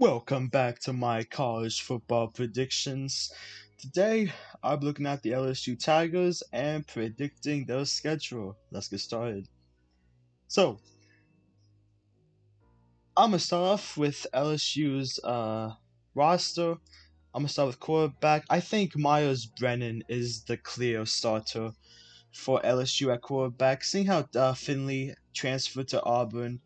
Welcome back to my college football predictions. Today, I'm looking at the LSU Tigers and predicting their schedule. Let's get started. So, I'm gonna start off with LSU's roster. I'm gonna start with quarterback. I think Myers Brennan is the clear starter for LSU at quarterback. Seeing how Finley transferred to Auburn,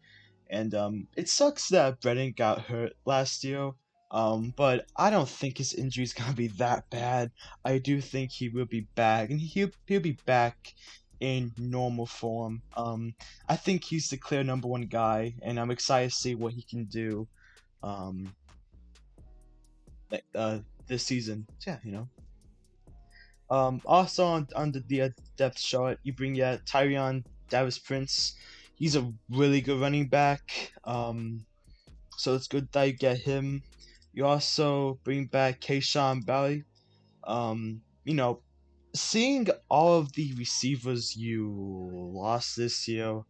and it sucks that Brennan got hurt last year. But I don't think his injury is gonna be that bad. I do think he will be back, and he'll be back in normal form. I think he's the clear number one guy, and I'm excited to see what he can do. Um, this season. So, yeah, Also on the depth chart, you bring Tyrion Davis Prince. He's a really good running back. So it's good that you get him. You also bring back Kayshawn Valley. You know, seeing all of the receivers you lost this year,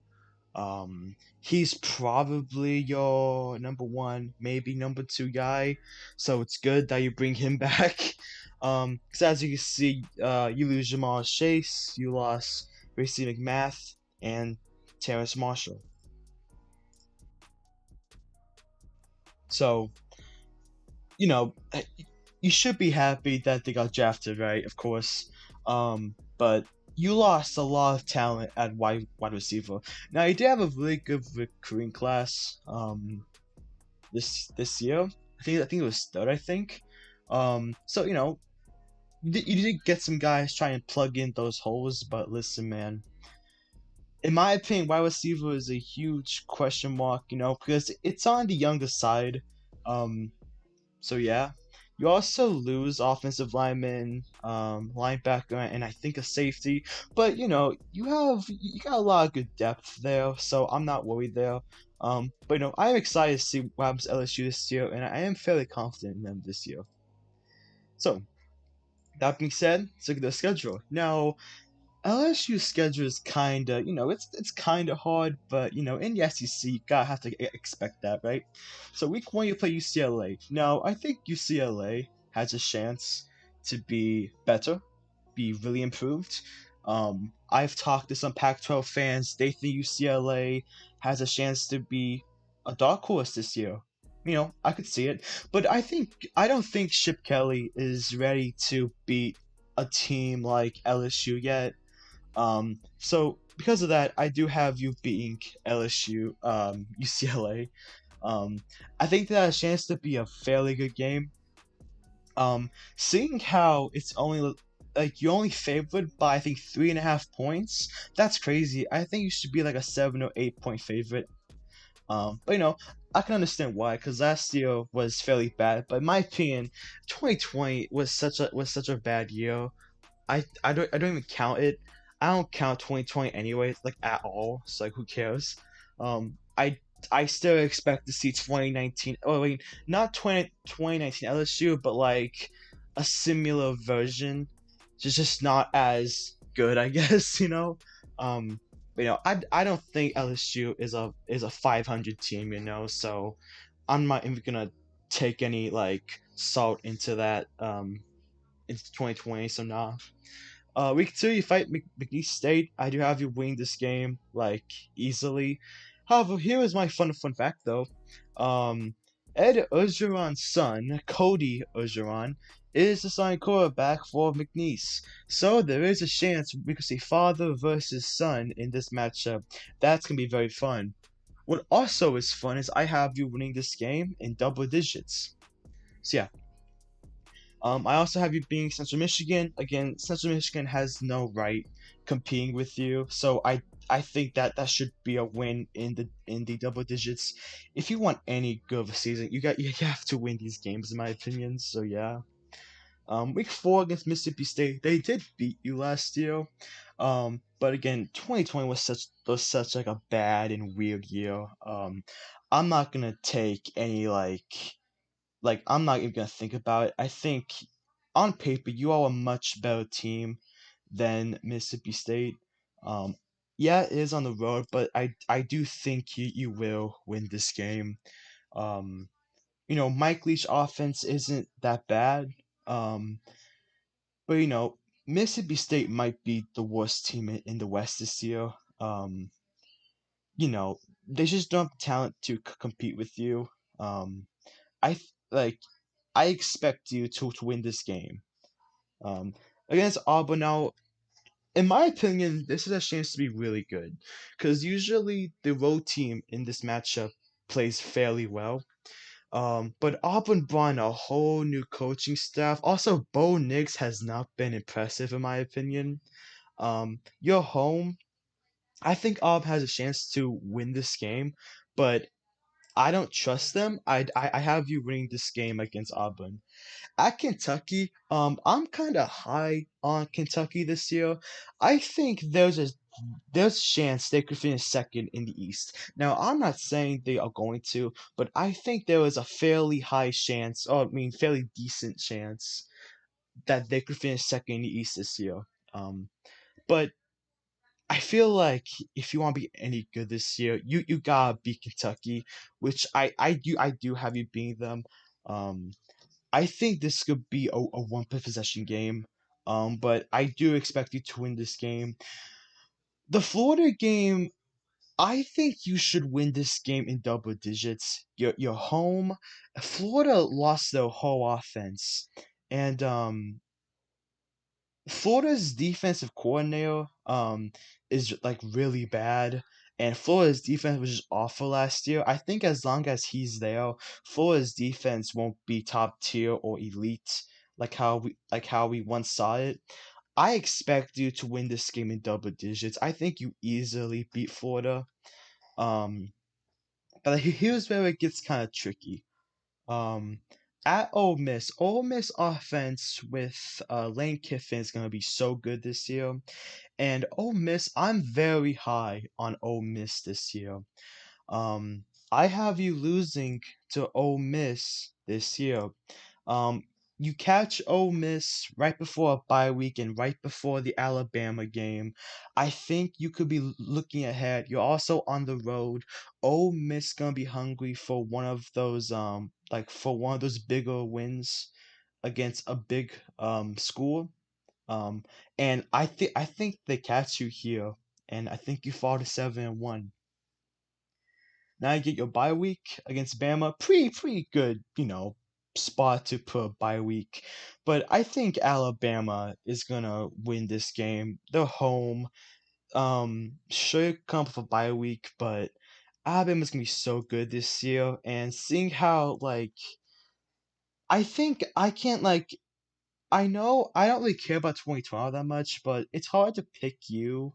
he's probably your number one, maybe number two guy. So it's good that you bring him back. Because as you can see, you lose Jamal Chase, you lost Racy McMath, and Terrace Marshall. So you know, you should be happy that they got drafted, right? Of course. But you lost a lot of talent at wide receiver. Now you do have a really good recruiting class. This year, I think it was third. I think. So you did get some guys trying to plug in those holes, but listen, man. In my opinion, wide receiver is a huge question mark. Because it's on the younger side. Um, So yeah, you also lose offensive lineman, linebacker, and I think a safety. But you got a lot of good depth there, so I'm not worried there. But I am excited to see what happens to LSU this year, and I am fairly confident in them this year. So that being said, let's look at the schedule. Now, LSU's schedule is kinda, it's kinda hard, but in the SEC, you gotta have to expect that, right? So week one, you play UCLA. Now, I think UCLA has a chance to be better, be really improved. I've talked to some Pac-12 fans. They think UCLA has a chance to be a dark horse this year. I could see it, but I don't think Chip Kelly is ready to beat a team like LSU yet. So because of that, I do have you beating LSU, UCLA. Um, I think that has a chance to be a fairly good game. Seeing how it's only like you only favored by I think 3.5 points, that's crazy. I think you should be like a 7 or 8 point favorite. But I can understand why, because last year was fairly bad. But in my opinion, 2020 was such a bad year. I don't even count it. I don't count 2020 anyways, like at all. So like, who cares? I still expect to see 2019. Oh wait, not 2019 LSU, but like a similar version, just not as good, I guess. But, I don't think LSU is a 500 team. So I'm not even gonna take any like salt into that into 2020. So nah. Week two, you fight McNeese State. I do have you winning this game like easily. However, here is my fun fact though. Um, Ed Orgeron's son, Cody Orgeron, is the starting quarterback for McNeese. So there is a chance we could see father versus son in this matchup. That's gonna be very fun. What also is fun is I have you winning this game in double digits. So yeah, I also have you being Central Michigan. Again, Central Michigan has no right competing with you, so I think that should be a win in the double digits. If you want any good of a season, you have to win these games, in my opinion. So yeah. Week four against Mississippi State, they did beat you last year. But again, 2020 was such like a bad and weird year. I'm not gonna take any like I'm not even gonna think about it. I think on paper you are a much better team than Mississippi State. Um, yeah, it is on the road, but I do think you will win this game. Um, Mike Leach offense isn't that bad. Um, but Mississippi State might be the worst team in the West this year. Um, you know, they just don't have talent to compete with you. I like I expect you to win this game. Um, Against Auburn now, in my opinion, this is a chance to be really good because usually the road team in this matchup plays fairly well. But Auburn brought in a whole new coaching staff. Also, Bo Nix has not been impressive in my opinion. You're home. I think Auburn has a chance to win this game, but I don't trust them. I have you winning this game against Auburn. At Kentucky, I'm kind of high on Kentucky this year. I think there's a chance they could finish second in the East. Now, I'm not saying they are going to, but I think there is a fairly high chance, or I mean, fairly decent chance that they could finish second in the East this year. But I feel like if you want to be any good this year, you gotta beat Kentucky, which I do have you beating them. Um, I think this could be a one possession game. But I do expect you to win this game. The Florida game, I think you should win this game in double digits. You're home. Florida lost their whole offense, and Florida's defensive coordinator is like really bad, and Florida's defense was just awful last year. I think as long as he's there, Florida's defense won't be top tier or elite like how we once saw it. I expect you to win this game in double digits. I think you easily beat Florida. Um, but here's where it gets kind of tricky. Um, at Ole Miss offense with Lane Kiffin is gonna be so good this year, and Ole Miss, I'm very high on Ole Miss this year. Um, I have you losing to Ole Miss this year. Um, you catch Ole Miss right before a bye week and right before the Alabama game. I think you could be looking ahead. You're also on the road. Ole Miss gonna be hungry for one of those for one of those bigger wins against a big school. Um, and I think they catch you here, and I think you fall to 7-1. Now you get your bye week against Bama. Pretty good, spot to put a bye week. But I think Alabama is gonna win this game. They're home. Should come with a bye week, but Alabama's gonna be so good this year. And seeing how I think I can't I know I don't really care about 2012 that much, but it's hard to pick you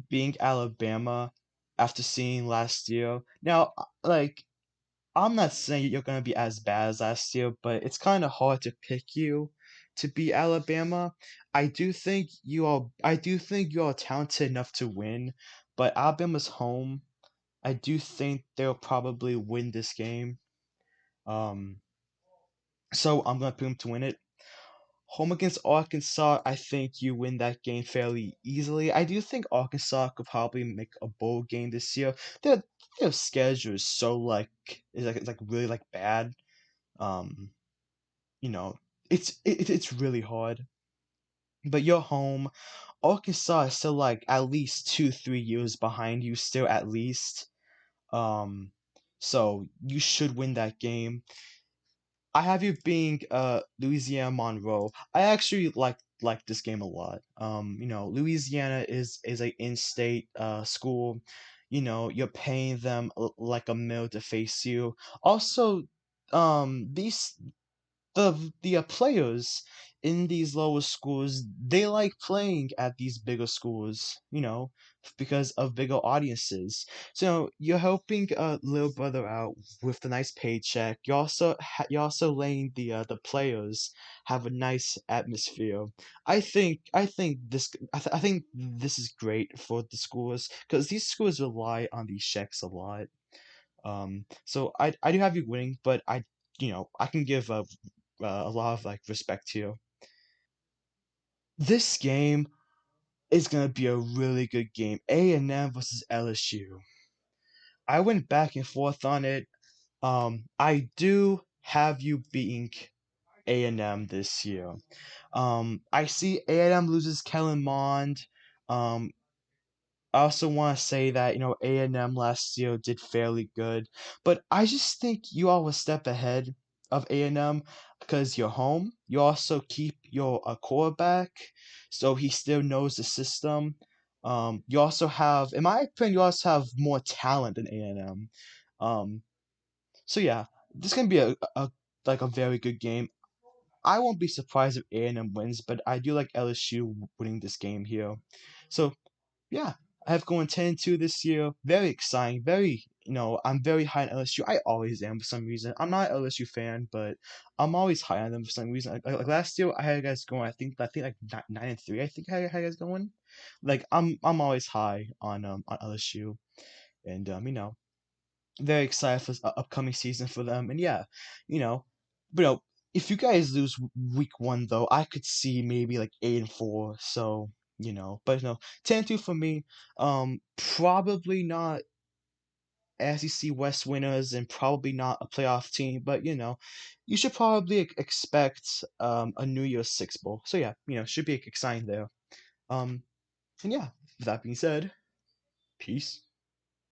being Alabama after seeing last year. Now, I'm not saying you're gonna be as bad as last year, but it's kind of hard to pick you to be Alabama. I do think you are talented enough to win, but Alabama's home. I do think they'll probably win this game. Um, so I'm gonna pick them to win it. Home against Arkansas, I think you win that game fairly easily. I do think Arkansas could probably make a bowl game this year. Their schedule is so it's like really bad. Um, you know, it's really hard. But you're home. Arkansas is still at least 2-3 years behind you, still at least. Um, so you should win that game. I have you being Louisiana Monroe. I actually like this game a lot. Louisiana is a in-state school. You're paying them like a mil to face you. Also, these the players in these lower schools, they like playing at these bigger schools, because of bigger audiences. So you're helping a little brother out with the nice paycheck. You're also letting the players have a nice atmosphere. I think this is great for the schools because these schools rely on these checks a lot. So I do have you winning, but I can give a lot of respect here. This game is gonna be a really good game. A&M versus LSU. I went back and forth on it. I do have you beating A&M this year. I see A&M loses Kellen Mond. Um, I also want to say that A&M last year did fairly good, but I just think you are a step ahead of A&M because you're home. You also keep your quarterback, so he still knows the system. You also have, in my opinion, you also have more talent than A&M. Um, so yeah, this can be a like a very good game. I won't be surprised if A&M wins, but I do like LSU winning this game here. So yeah, I have going 10-2 this year. Very exciting. Very, I'm very high on LSU. I always am for some reason. I'm not an LSU fan, but I'm always high on them for some reason. Like last year, I had you guys going. I think like 9-3. I think I had you guys going. Like I'm always high on LSU, and very excited for this upcoming season for them. And yeah, you know, but if you guys lose week one though, I could see maybe like 8-4. So but no, 10-2 for me. Probably not SEC West winners and probably not a playoff team, but you should probably expect a New Year's Six Bowl. So yeah, should be exciting there. Um, and yeah, with that being said, peace.